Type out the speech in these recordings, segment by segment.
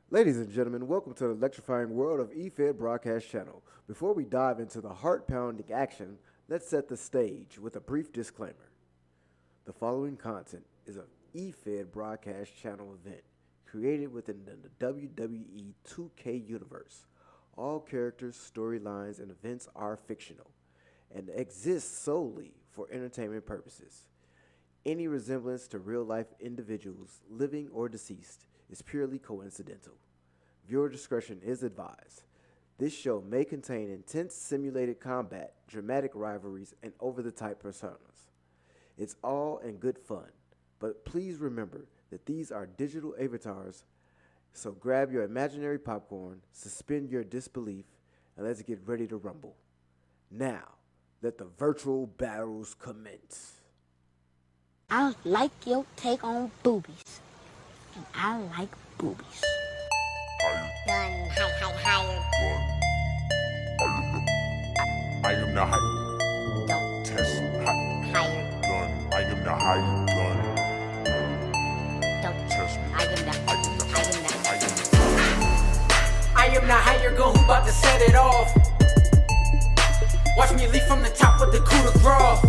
Ladies and gentlemen, welcome to the electrifying world of EFED Broadcast Channel. Before we dive into the heart-pounding action, let's set the stage with a brief disclaimer. The following content is an EFED Broadcast Channel event created within the WWE 2K universe. All characters, storylines, and events are fictional and exist solely for entertainment purposes. Any resemblance to real-life individuals, living or deceased, is purely coincidental. Viewer discretion is advised. This show may contain intense simulated combat, dramatic rivalries, and over-the-top personas. It's all in good fun, but please remember that these are digital avatars, so grab your imaginary popcorn, suspend your disbelief, and let's get ready to rumble. Now, let the virtual battles commence. I like your take on boobies. And I like boobies. Hired Gun. I am the hired. Don't Test Hired gun. I am the hired gun. Don't Test me. I am the I am the I am the hired gun who about to set it off. Watch me leap from the top with the coup de grace.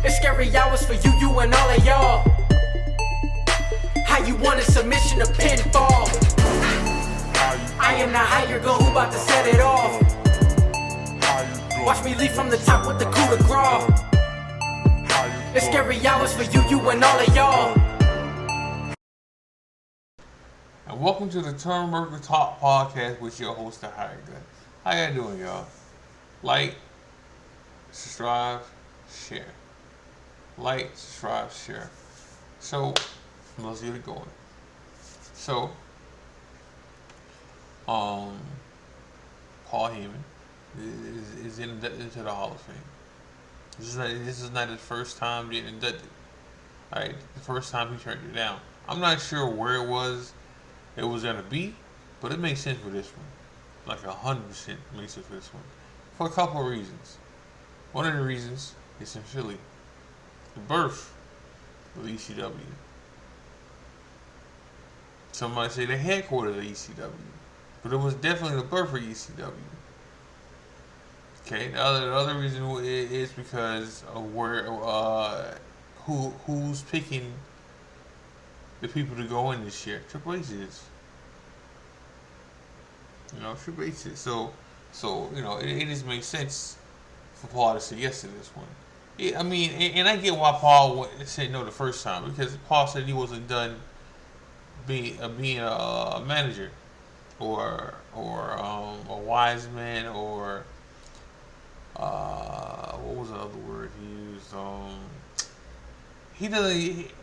It's scary hours for you and all of y'all. How you want a submission to pinfall? I am the hired gun who about to set it off. Watch me leap from the top with the coup de grace. It's scary hours for you and all of y'all. And welcome to the Turnbuckle Talk Podcast with your host, the Hired Gun. How y'all doing, y'all? Like, subscribe, share. Like, subscribe, share. So, let's get it going. So, Paul Heyman is inducted into the Hall of Fame. This is not his first time getting inducted. Alright, the first time he turned it down. I'm not sure where it was gonna be, but it makes sense for this one. Like 100% makes sense for this one. For a couple of reasons. One of the reasons is in Philly. The birth of ECW. Some might say the headquarters of ECW. But it was definitely the birth of ECW. Okay, the other reason is because of where who's picking the people to go in this year. Triple H is. Triple H is. So it just makes sense for Paul to say yes to this one. And I get why Paul said no the first time, because Paul said he wasn't done being a manager or a wise man or what was the other word he used?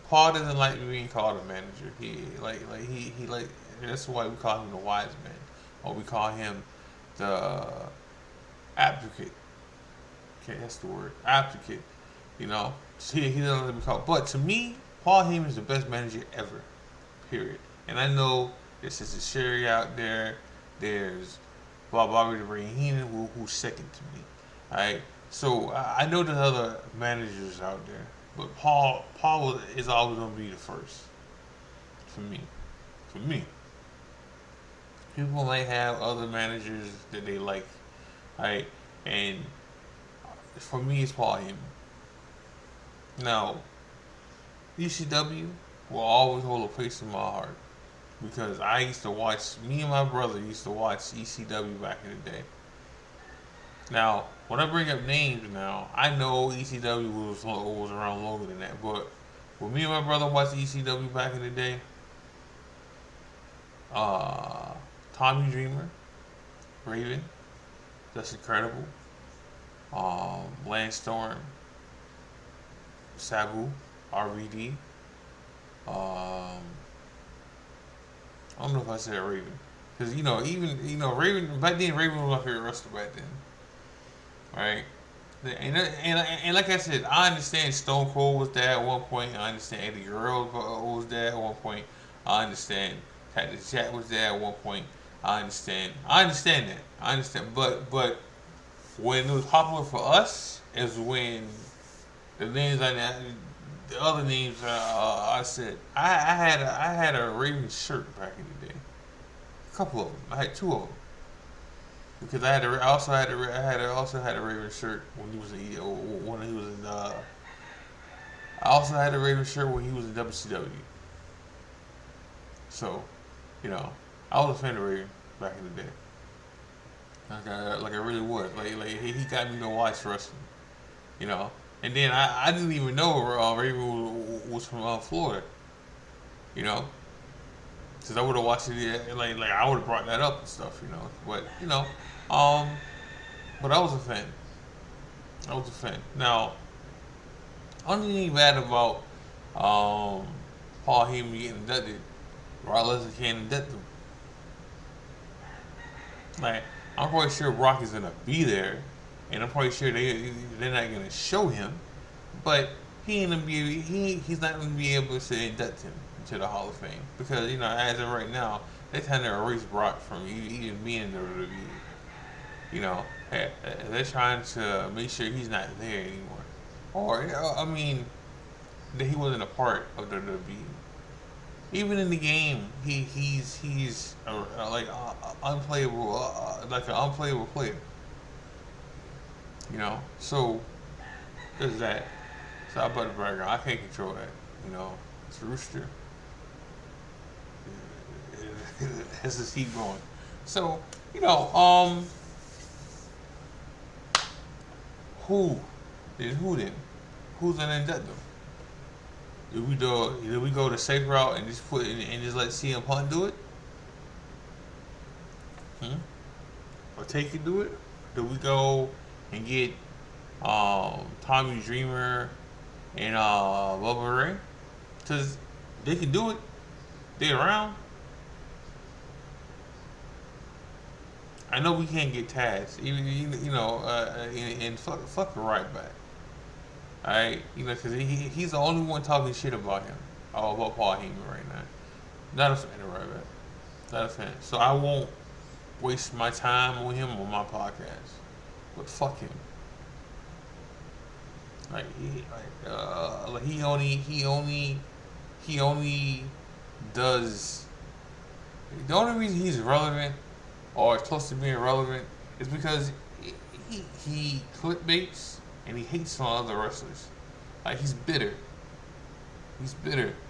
Paul doesn't like being called a manager. He that's why we call him the wise man, or we call him the advocate. Okay, that's the word, advocate. He doesn't like to be called. But to me, Paul Heyman is the best manager ever. Period. And I know there's Sister Sherry out there. There's Bobby the Brain Heenan, who's second to me. Alright? So I know there's other managers out there. But Paul is always going to be the first. For me. People might have other managers that they like. Alright? And for me, it's Paul Heyman. Now, ECW will always hold a place in my heart, because me and my brother used to watch ECW back in the day. Now, when I bring up names now, I know ECW was around longer than that, but when me and my brother watched ECW back in the day, Tommy Dreamer, Raven, that's incredible. Lance Storm, Sabu, RVD. I don't know if I said Raven, because Raven back then. Raven was my favorite wrestler back then, right? And like I said, I understand Stone Cold was there at one point. I understand Eddie Guerrero was there at one point. I understand Cactus Jack was there at one point. I understand that. But when it was popular for us is when the names like that, the other names I said, I had a Ravens shirt back in the day. A couple of them. I had two of them. Because I also had a Ravens shirt when he was in I also had a Ravens shirt when he was in WCW. So, you know, I was a fan of Ravens back in the day. Like I really was. Like he got me to watch wrestling. You know. And then I didn't even know Raven was from Florida. You know. Because I would have watched it, like I would have brought that up and stuff, you know. But, you know, but I was a fan. Now, only thing bad about Paul Heyman getting inducted, Rod Lesnar can't induct him. Like, I'm probably sure Brock is gonna be there, and I'm probably sure they're not gonna show him, but he's not gonna be able to induct him to the Hall of Fame because, you know, as of right now, they're trying to erase Brock from even being in the WWE. You know, they're trying to make sure he's not there anymore, or I mean, that he wasn't a part of the WWE. Even in the game, he's unplayable, like an unplayable player. You know, so there's that. So I'm about to brag on. I can't control that. You know, it's a rooster. Let's just keep going. So, you know, who then? Who's gonna induct them? Did we go the safe route and just let CM Punk do it? Or Taker do it? Do we go and get Tommy Dreamer and Bubba Ray? Cause they can do it. They're around. I know we can't get Taz, even you know, and fuck the right back. Alright, you know, because he's the only one talking shit about him, about Paul Heyman right now. Not a fan of right back. Not a fan. So I won't waste my time with him on my podcast. But fuck him. Like he only does. The only reason he's relevant or close to being relevant is because he clickbaits and he hates on other wrestlers. Like he's bitter.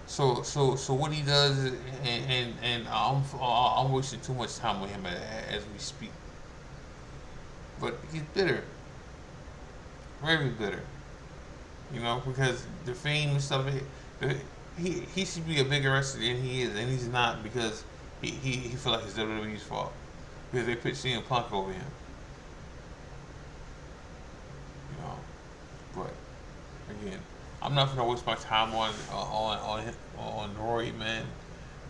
So what he does is, and I'm wasting too much time with him as we speak. But he's bitter. Very bitter. You know, because the fame and stuff, he should be a bigger wrestler than he is, and he's not because he feel like it's WWE's fault. Because they put CM Punk over him. You know. But again, I'm not gonna waste my time on Roy, man.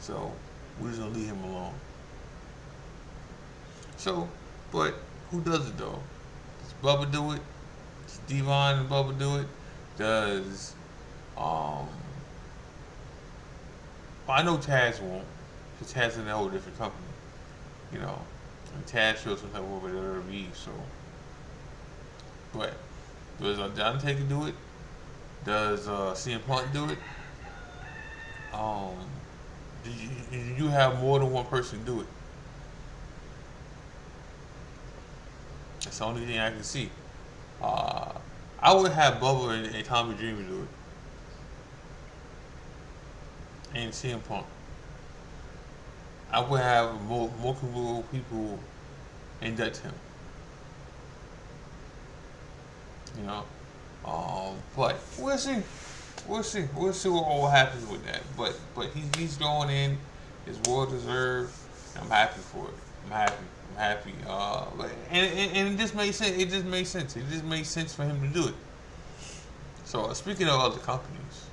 So we're just gonna leave him alone. So, but who does it though? Does Bubba do it? Does Devon and Bubba do it? Does I know Taz won't, because Taz is in a whole different company. You know. And Taz feels some type of over WWE, so. But does Undertaker do it? Does CM Punk do it? Do you have more than one person do it? That's the only thing I can see. I would have Bubba and Tommy Dreamer do it. And CM Punk. I would have multiple people induct him. You know? But we'll see. We'll see what all happens with that. But he's going in. It's well deserved. I'm happy for it. I'm happy. And it just makes sense. It just makes sense for him to do it. So speaking of other companies,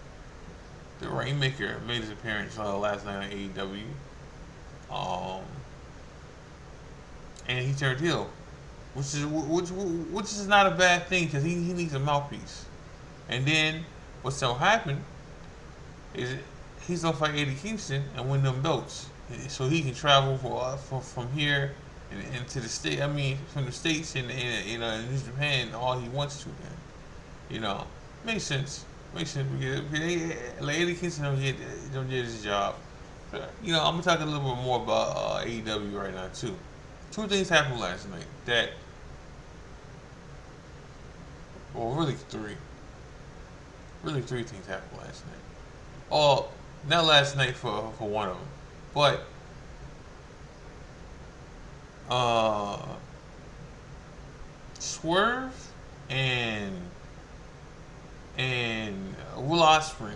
the Rainmaker made his appearance last night on AEW. And he turned heel, which is not a bad thing because he needs a mouthpiece. And then what's gonna happen is he's gonna fight Eddie Kingston and win them belts, so he can travel from here and to the state. I mean, from the States and New Japan all he wants to. Then, you know, makes sense. Makes sense because like Eddie Kingston don't get his job. You know, I'm gonna talk a little bit more about AEW right now too. Two things happened last night that, well, really three. Really, three things happened last night. Oh, not last night for one of them, but Swerve and Will Ospreay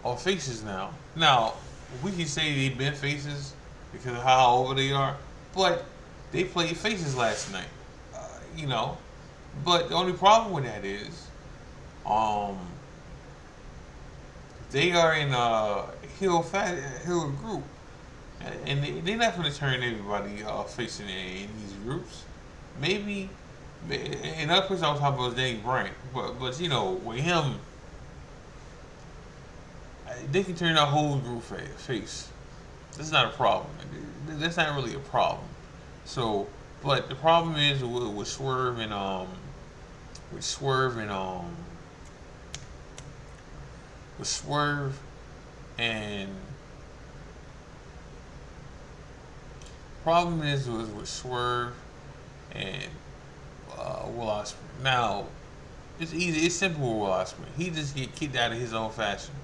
are faces now. Now we can say they've been faces because of how over they are, but they played faces last night. You know, but the only problem with that is, they are in a heel group, and they're not going to turn everybody facing in these groups. Maybe another person I was talking about was Danny Bryan, but you know, with him, they can turn that whole group face. That's not a problem. That's not really a problem. So, but the problem is with Swerve and with Swerve and problem is with Swerve and Will Ospreay. Now, it's easy. It's simple with Will Ospreay. He just get kicked out of his own fashion.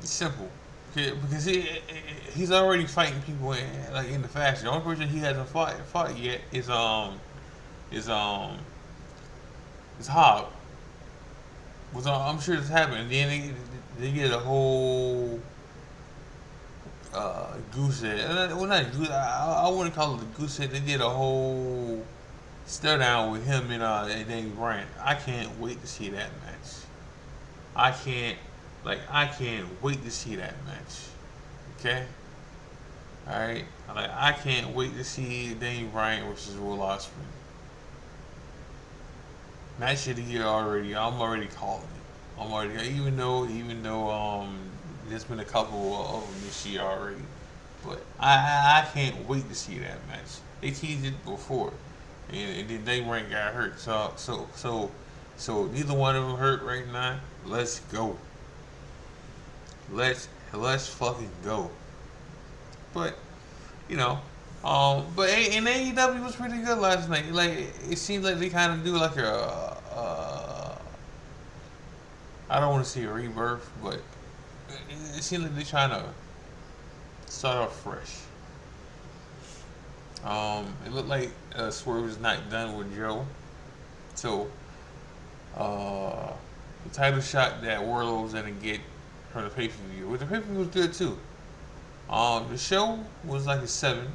It's simple because he's already fighting people in the fashion. The only person he hasn't fought yet is Hog. I'm sure this happened. Then they get a whole goose head. Well, not goose. I wouldn't call it a goose head. They did a whole stare down with him and Danny Bryan. I can't wait to see that match. I can't wait to see that match. Okay. All right. I can't wait to see Danny Bryan versus Will Ospreay. Match of the year already. I'm already calling it. Even though there's been a couple of them this year already, but I can't wait to see that match. They teased it before, and then Danny Bryan got hurt. So neither one of them hurt right now. Let's go. Let's fucking go. But you know. But in AEW was pretty good last night. Like it seems like they kind of do like I don't want to say a rebirth, but it seems like they're trying to start off fresh. It looked like Swerve is not done with Joe, so the title shot that Wardlow's gonna get from the pay-per-view. Well, the pay-per-view was good too. The show was like a 7.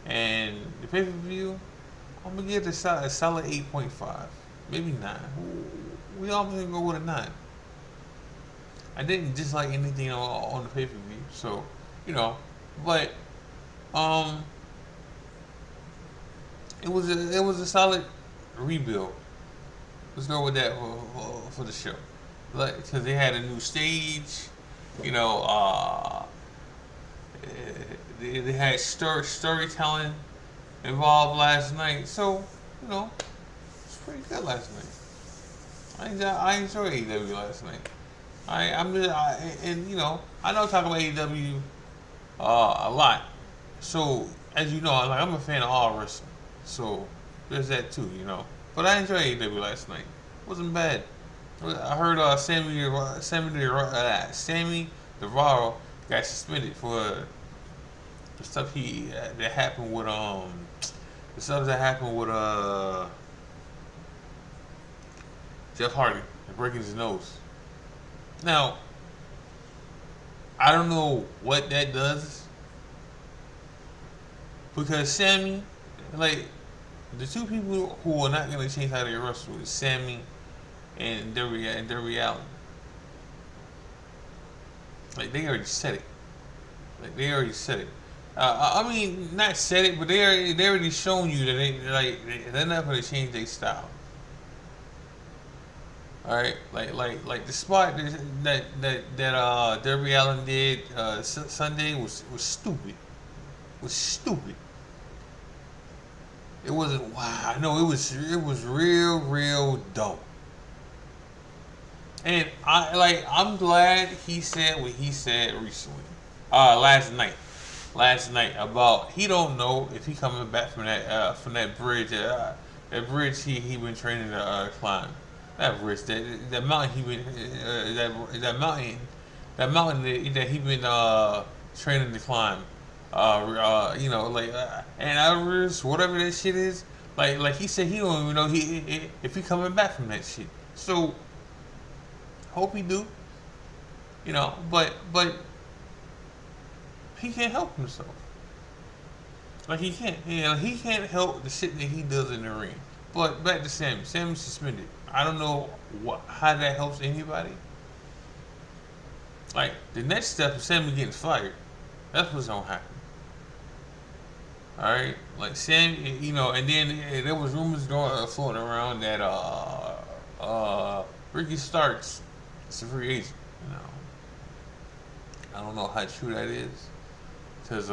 And the pay-per-view, I'm going to give it a solid 8.5. Maybe 9. We all going to go with a 9. I didn't dislike anything on the pay-per-view. So, you know. But, it was a solid rebuild. Let's go with that for the show. Because they had a new stage. You know, they had storytelling involved last night, so you know it's pretty good last night. I enjoyed AEW last night. And you know I know I talk about AEW a lot, so as you know, I'm a fan of all wrestling, so there's that too, you know. But I enjoyed AEW last night. It wasn't bad. I heard Sammy Guevara got suspended for the stuff that happened with Jeff Hardy and breaking his nose. Now, I don't know what that does because Sammy, like the two people who are not gonna change how they wrestle is Sammy and Darby Allin. Like they already said it. I mean, not said it, but they already shown you that they're not gonna change their style. All right, like the spot that Darby Allin did Sunday was stupid. It wasn't wow. No, it was real dope. And I'm glad he said what he said recently. Last night about he don't know if he coming back from that bridge. That bridge he been training to climb. That bridge, that mountain he been that mountain that he been training to climb. And Everest, whatever that shit is. Like he said, he don't even know if he coming back from that shit. So hope he do. But he can't help himself. Like he can't help the shit that he does in the ring. But back to Sammy. Sammy's suspended. I don't know how that helps anybody. Like the next step is Sammy getting fired. That's what's gonna happen. All right, like Sam, and then there was rumors floating around that Ricky Starks is a free agent. I don't know how true that is, because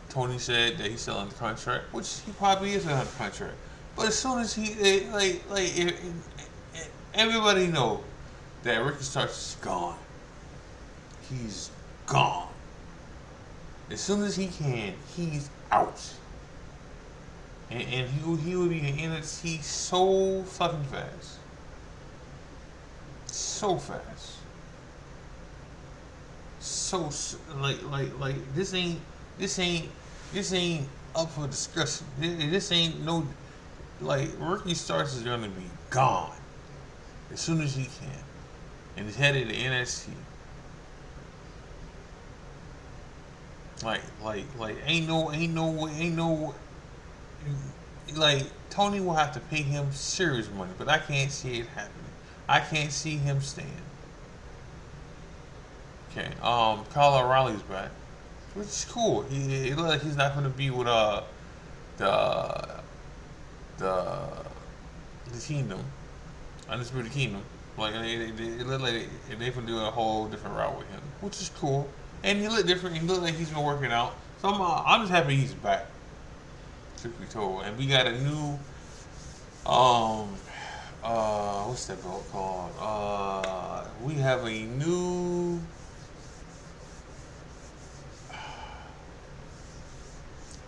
Tony said that he's still under contract, which he probably is under contract. But as soon as everybody know that Ricky Starks is gone, he's gone. As soon as he can, he's out. And he will be in NXT so fucking fast. So fast. So this ain't up for discussion. This ain't no Ricky Starks is gonna be gone as soon as he can. And he's headed to NXT. Ain't no Tony will have to pay him serious money, but I can't see it happening. I can't see him staying. Okay, Kyle O'Reilly's back, which is cool. He looks like he's not gonna be with the Kingdom, Undisputed Kingdom. Like it look like they can do a whole different route with him, which is cool. And he looked different. He looked like he's been working out. So I'm just happy he's back. Truth be told, and we got a new what's that belt called? We have a new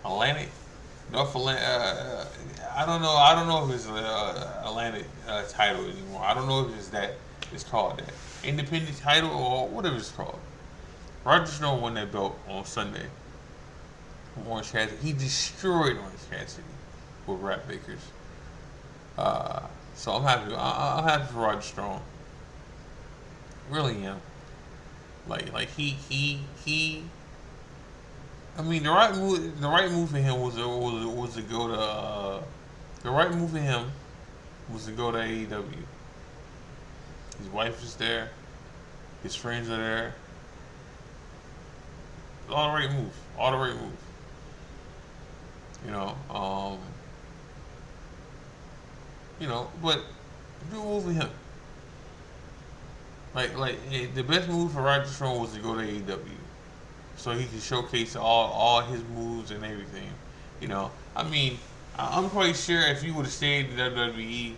Atlantic, North Atlantic. I don't know if it's Atlantic title anymore. I don't know if it's called that independent title or whatever it's called. Roger Strong won that belt on Sunday from Orange Cassidy. He destroyed Orange Cassidy with Rat Bakers. So I'm happy. I'm happy for Roger Strong. Really am. Like he. I mean, the right move for him was to go to. The right move for him was to go to AEW. His wife is there. His friends are there. All the right moves. All the right moves. But do move for him. The best move for Roger Strong was to go to AEW, so he could showcase all his moves and everything. I mean, I'm quite sure if he would have stayed in WWE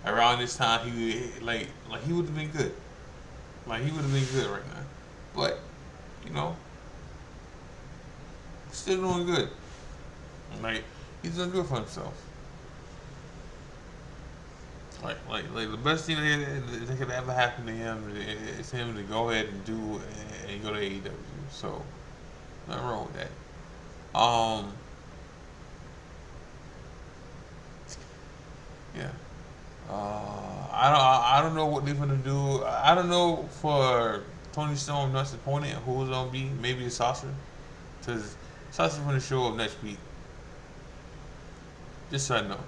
around this time, he would have been good. Like he would have been good right now. But still doing good. He's doing good for himself. The best thing that could ever happen to him is him to go ahead and go to AEW. So nothing wrong with that. Yeah. I don't know what they're gonna do. I don't know for Tony Storm next opponent who it's gonna be. Maybe it's Sasha, because Sasha's gonna show up next week. Just so I know.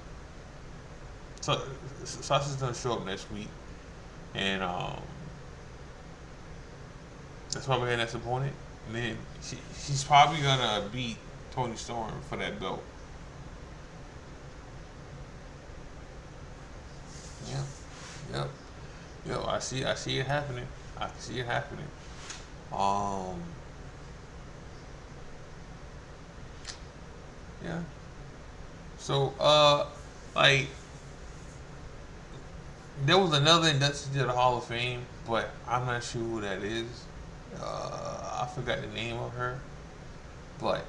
So Sasha's gonna show up next week, and that's probably her next opponent. And then she's probably gonna beat Tony Storm for that belt. Yeah. Yep. I see it happening. I can see it happening. Yeah. So there was another induction to the Hall of Fame, but I'm not sure who that is. I forgot the name of her, but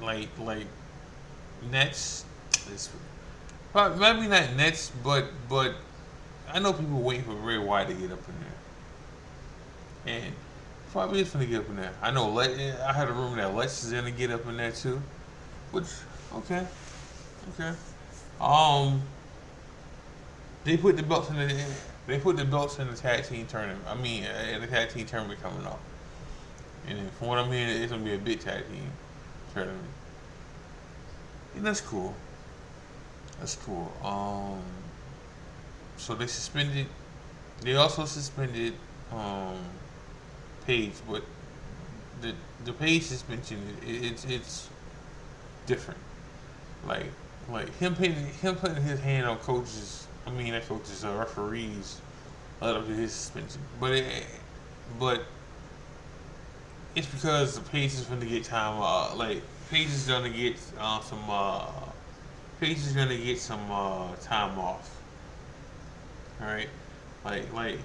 like Nets. Probably maybe not Nets, but I know people waiting for Bray Wyatt to get up in there, and probably is gonna get up in there. I know. I heard a rumor that Lex is gonna get up in there too, which okay. They put the belts in the tag team tournament. I mean, the tag team tournament coming up, and from what I'm hearing, it's gonna be a big tag team tournament, and that's cool. So they suspended. They also suspended Paige, but the Paige suspension it's different. Like him putting his hand on coaches. I mean, not coaches, referees led up to his suspension. But it's because the Paige is going to get time. Paige is going to get some time off. All right, like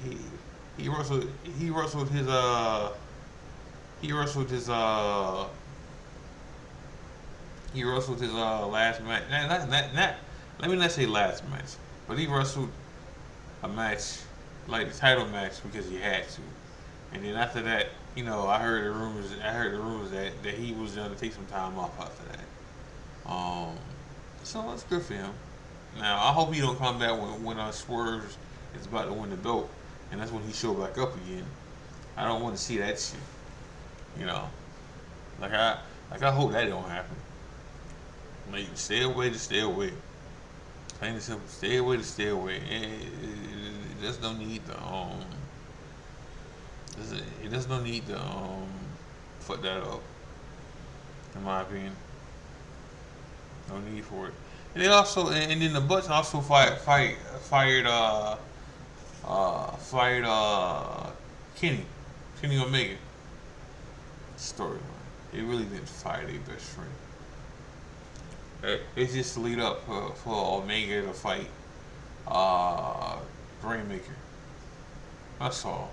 he wrestled his last match. Not let me not say last match, but he wrestled a match, like the title match, because he had to. And then after that, I heard the rumors that he was gonna take some time off after that. So that's good for him. Now I hope he don't come back when Swerve is about to win the belt, and that's when he show back up again. I don't want to see that shit. I hope that don't happen. Like, stay away. Plain and simple, stay away. There's no need to there's no need to fuck that up. In my opinion, no need for it. And they also, and then the Bucks also fired Kenny Omega. Storyline. They really didn't fire their best friend. It's just to lead up for Omega to fight Rainmaker. That's all.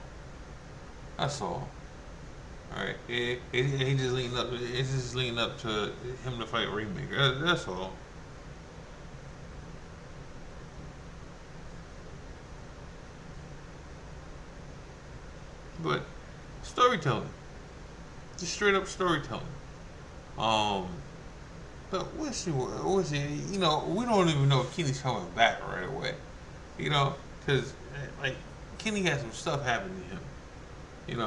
Alright. It's just leading up to him to fight Rainmaker. That's all. But storytelling. Just straight up storytelling. But we'll see. We don't even know if Kenny's coming back right away. Because Kenny has some stuff happening to him. And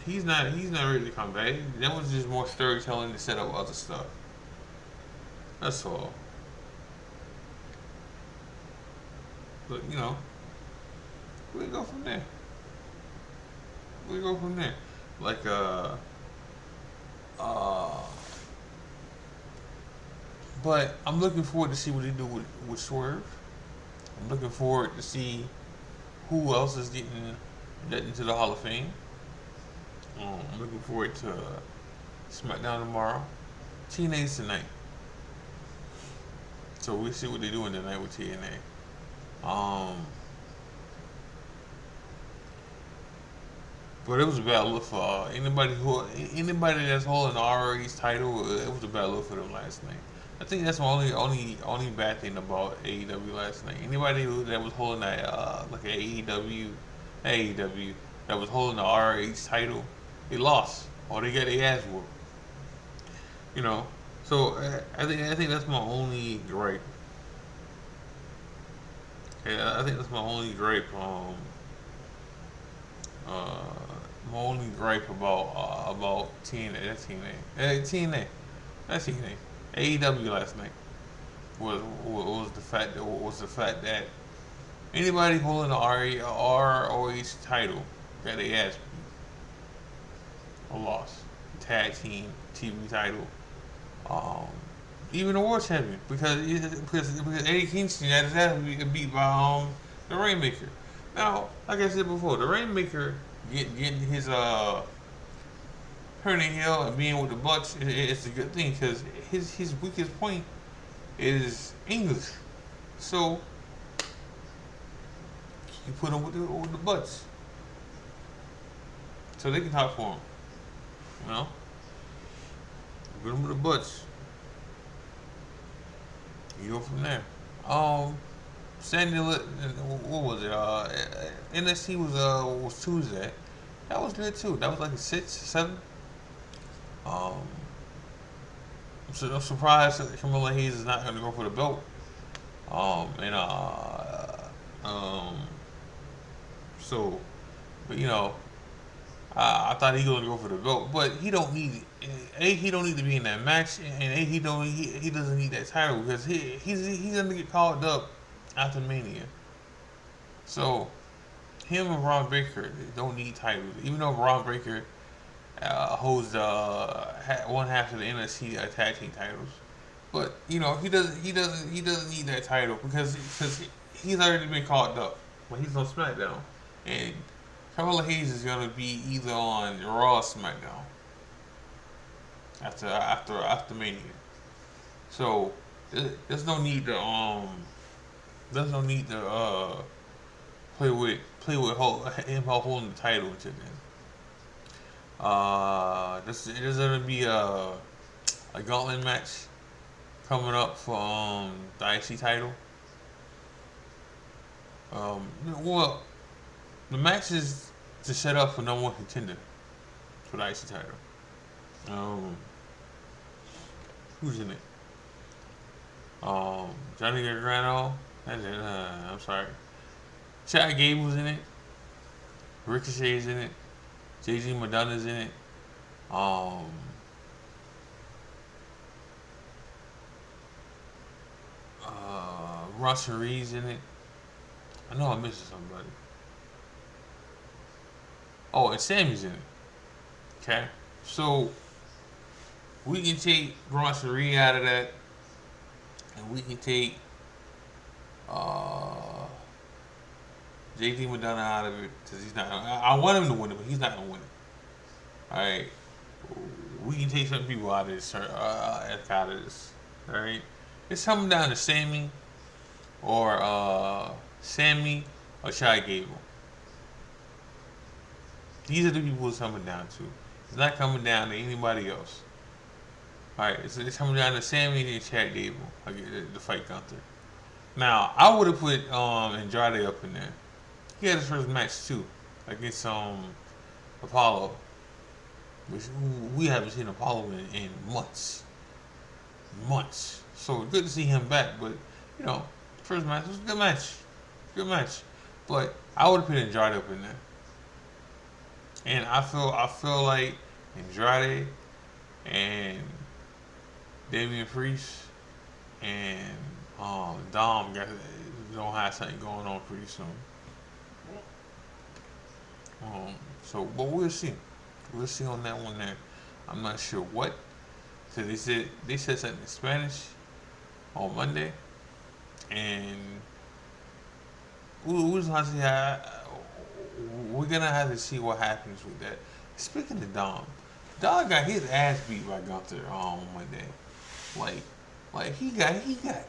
he's not ready to come back. That was just more storytelling to set up other stuff. That's all. But we go from there. But I'm looking forward to see what they do with Swerve. I'm looking forward to see who else is getting into the Hall of Fame. I'm looking forward to SmackDown tomorrow. TNA's tonight. So we'll see what they're doing tonight with TNA. But it was a bad look for anybody that's holding the ROH title. It was a bad look for them last night. I think that's the only bad thing about AEW last night. Anybody that was holding that like AEW that was holding the ROH title, they lost or they got their ass whooped. So I think that's my only gripe. Yeah, I think that's my only gripe. My only gripe about TNA. That's TNA. That's TNA. AEW last night was the fact that anybody holding the ROH title got their ass beat or lost. Tag team, TV title, even the world champion because Eddie Kingston had his ass beat by the Rainmaker. Now, like I said before, the Rainmaker getting his turning heel and being with the Bucks, it's a good thing because his weakest point is English. So you put them with the butts, so they can talk for him. You know, put them with the butts. You go from there. Sandy, what was it? NXT was Tuesday. That was good too. That was like a 6, 7. I'm surprised that Carmella Hayes is not going to go for the belt. So, but you know, I thought he was going to go for the belt, but he don't need he don't need to be in that match, and he doesn't need that title because he's going to get called up after Mania. So, him and Braun Breaker don't need titles, even though Braun Breaker holds one half of the NXT tag team titles. But you know he doesn't need that title because he's already been called up. But he's on SmackDown, and Carmella Hayes is gonna be either on Raw or SmackDown after Mania. So there's no need to play with him holding the title until then. There's gonna be a gauntlet match coming up for the IC title. Well, the match is to set up for number 1 contender for the IC title. Who's in it? Johnny Gargano. I'm sorry. Chad Gable's in it. Ricochet's in it. JG Madonna's in it. Ross Reed's in it. I know I'm missing somebody. Oh, and Sammy's in it. Okay, so we can take Ross Reed out of that, and we can take JD Madonna out of it because he's not. I want him to win it, but he's not gonna win it. All right, we can take some people out of this. Out of this. All right, it's coming down to Sammy or Chad Gable. These are the people it's coming down to. It's not coming down to anybody else. All right, it's coming down to Sammy and Chad Gable, like the fight Gunther. Now, I would have put Andrade up in there. He had his first match too, against Apollo, which we haven't seen Apollo in months. So good to see him back. But you know, first match was a good match. But I would have put Andrade up in there, and I feel like Andrade and Damian Priest and Dom gonna have something going on pretty soon. But we'll see. We'll see on that one there. I'm not sure what. So they said something in Spanish on Monday, and we're gonna have to see what happens with that. Speaking of Dom got his ass beat by Gunther on Monday. Like he got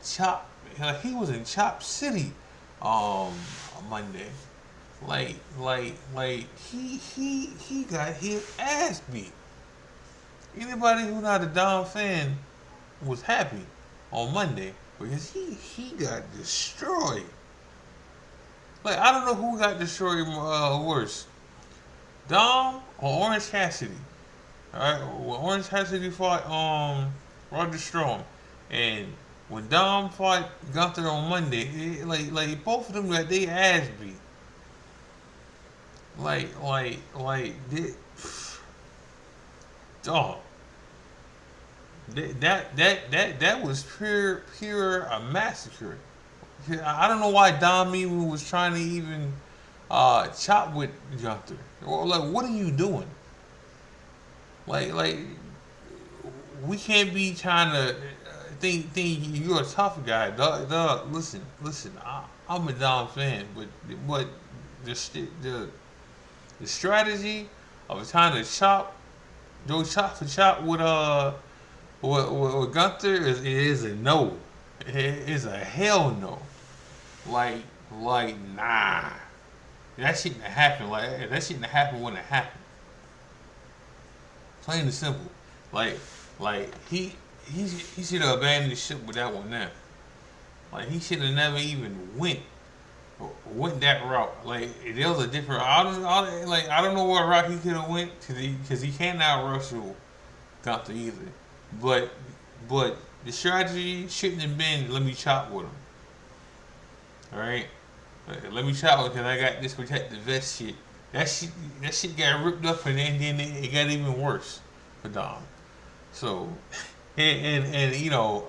chopped. Like he was in Chop City on Monday. Like he got his ass beat. Anybody who not a Dom fan was happy on Monday because he got destroyed. Like I don't know who got destroyed worse, Dom or Orange Cassidy. All right, when Orange Cassidy fought Roger Strong, and when Dom fought Gunther on Monday, like both of them got their ass beat. Dog. That was pure a massacre. I don't know why Dom even was trying to even chop with Gunther. Like, what are you doing? Like we can't be trying to think you're a tough guy, dog. Listen. I'm a Dom fan, but the strategy of trying to go chop for chop with Gunther is a no. It is a hell no. Nah. That shouldn't have happened. Like, that shouldn't have happened when it happened. Plain and simple. Like he should have abandoned the ship with that one now. Like, he should have never even went that route. Like, there was a different. I don't know what route he could have went because he can't out Russell Gunther either. But the strategy shouldn't have been let me chop with him. All right, let me chop with him because I got this protective vest shit. That shit got ripped up and then it got even worse for Dom. So. And you know,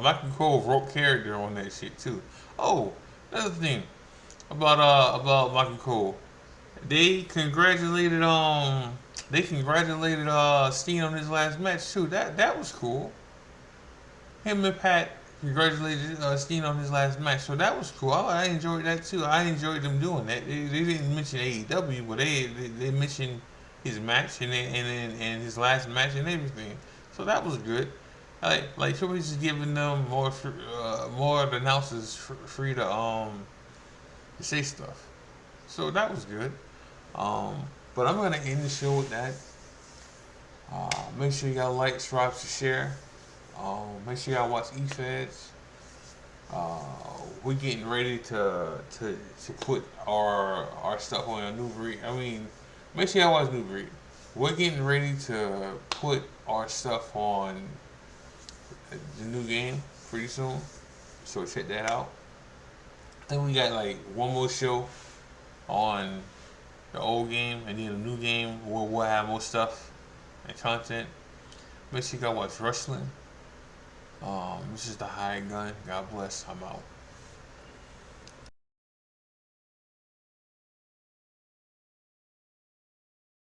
Michael Cole wrote character on that shit too. Oh, another thing about Michael Cole, they congratulated Steen on his last match too. That was cool. Him and Pat congratulated Steen on his last match, so that was cool. I enjoyed that too. I enjoyed them doing that. They didn't mention AEW, but they mentioned his match and his last match and everything. So that was good. Like somebody's just giving them more of the announcers free to say stuff. So that was good. But I'm gonna end the show with that. Make sure y'all like, subscribe, share. Make sure y'all watch eFeds. We're getting ready to put our stuff on a new breed. I mean, make sure y'all watch New Breed. We're getting ready to put our stuff on the new game pretty soon, so check that out. I think we got like one more show on the old game, and then the new game we'll have more stuff and content. Make sure you guys watch wrestling. This is the Hired Gun. God bless. I'm out.